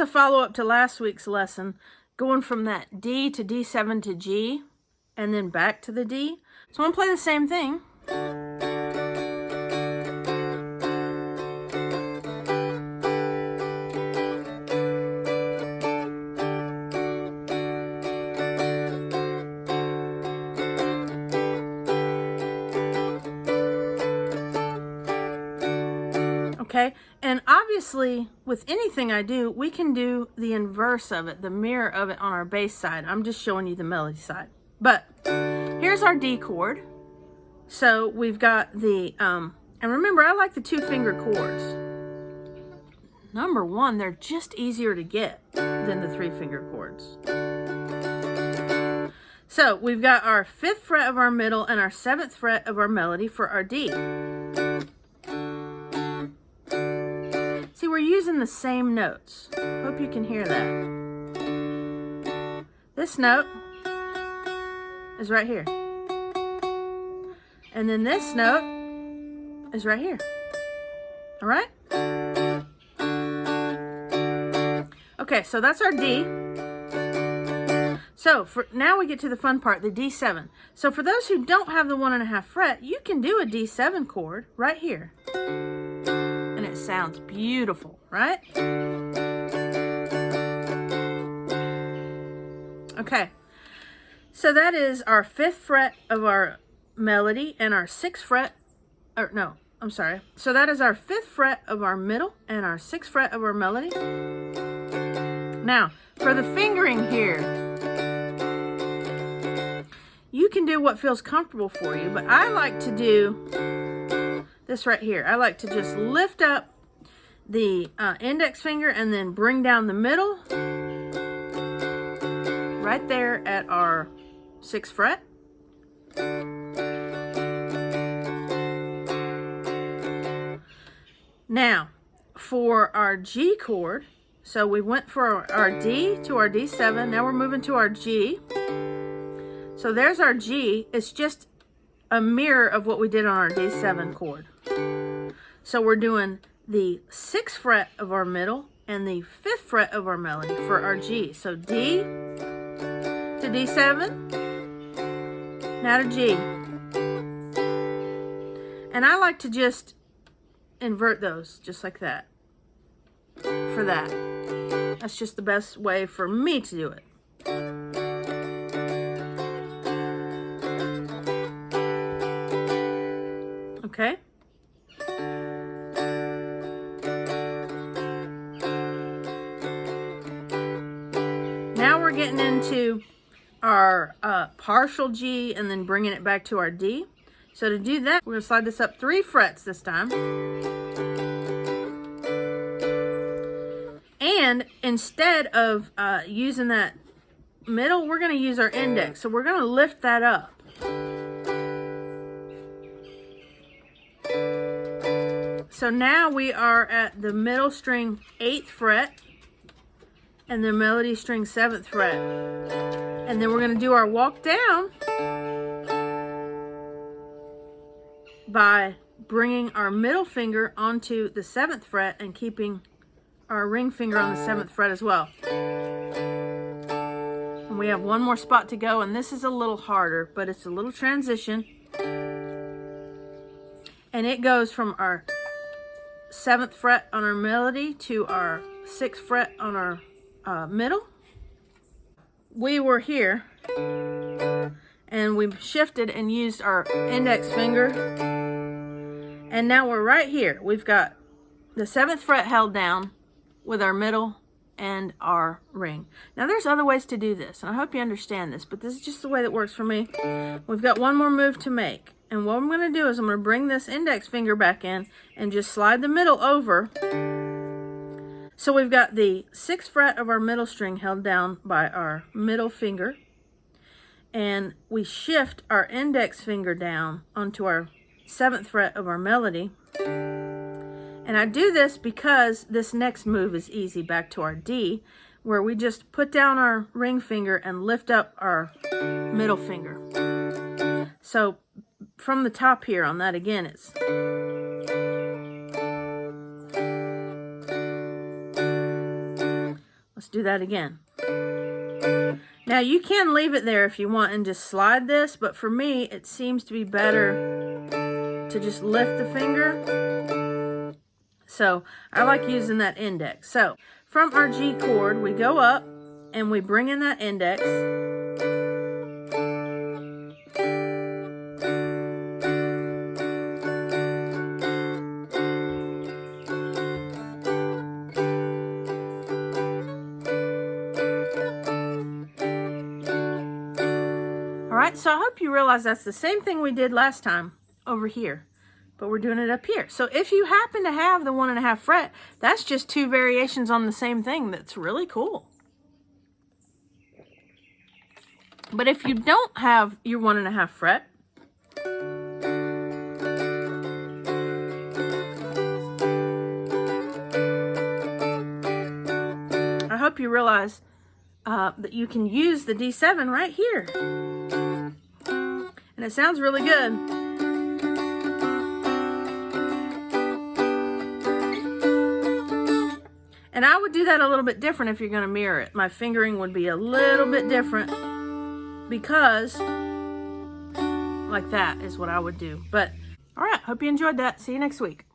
a follow-up to last week's lesson, going from that D to D7 to G, and then back to the D. So I'm going to play the same thing. Okay, and obviously with anything I do, we can do the inverse of it, the mirror of it on our bass side. I'm just showing you the melody side. But here's our D chord. So we've got the, and remember, I like the 2-finger chords. Number one, they're just easier to get than the 3-finger chords. So we've got our 5th fret of our middle and our 7th fret of our melody for our D. See, we're using the same notes. Hope you can hear that. This note is right here. And then this note is right here. All right? Okay, so that's our D. So now we get to the fun part, the D7. So for those who don't have the 1.5 fret, you can do a D7 chord right here. And it sounds beautiful, right? Okay, so that is our 5th fret of our melody and our 6th fret, or no, I'm sorry. So that is our 5th fret of our middle and our 6th fret of our melody. Now, for the fingering here, you can do what feels comfortable for you, but I like to do this right here. I like to just lift up the index finger and then bring down the middle right there at our 6th fret. Now, for our G chord, so we went for our D to our D7. Now we're moving to our G. So there's our G. It's just a mirror of what we did on our D7 chord. So we're doing the 6th fret of our middle and the 5th fret of our melody for our G. So D to D7, now to G. And I like to just invert those just like that for that. That's just the best way for me to do it. Okay? Now we're getting into our partial G and then bringing it back to our D. So to do that, we're going to slide this up 3 frets this time. And instead of using that middle, we're going to use our index. So we're going to lift that up. So now we are at the middle string 8th fret and the melody string 7th fret. And then we're going to do our walk down by bringing our middle finger onto the 7th fret and keeping our ring finger on the 7th fret as well. And we have one more spot to go, and this is a little harder, but it's a little transition. And it goes from our 7th fret on our melody to our 6th fret on our middle. We were here and we shifted and used our index finger, and now we're right here. We've got the 7th fret held down with our middle and our ring. Now there's other ways to do this, and I hope you understand this, but this is just the way that works for me. We've got one more move to make. And what I'm going to do is I'm going to bring this index finger back in and just slide the middle over. So we've got the 6th fret of our middle string held down by our middle finger. And we shift our index finger down onto our 7th fret of our melody. And I do this because this next move is easy back to our D, where we just put down our ring finger and lift up our middle finger. So from the top here on that again, it's do that again. Now you can leave it there if you want and just slide this, but for me it seems to be better to just lift the finger. So I like using that index. So from our G chord, we go up and we bring in that index. All right, so I hope you realize that's the same thing we did last time over here, but we're doing it up here. So if you happen to have the 1.5 fret, that's just 2 variations on the same thing. That's really cool. But if you don't have your 1.5 fret, I hope you realize that you can use the D7 right here. And it sounds really good. And I would do that a little bit different if you're going to mirror it. My fingering would be a little bit different because like that is what I would do. But all right, hope you enjoyed that. See you next week.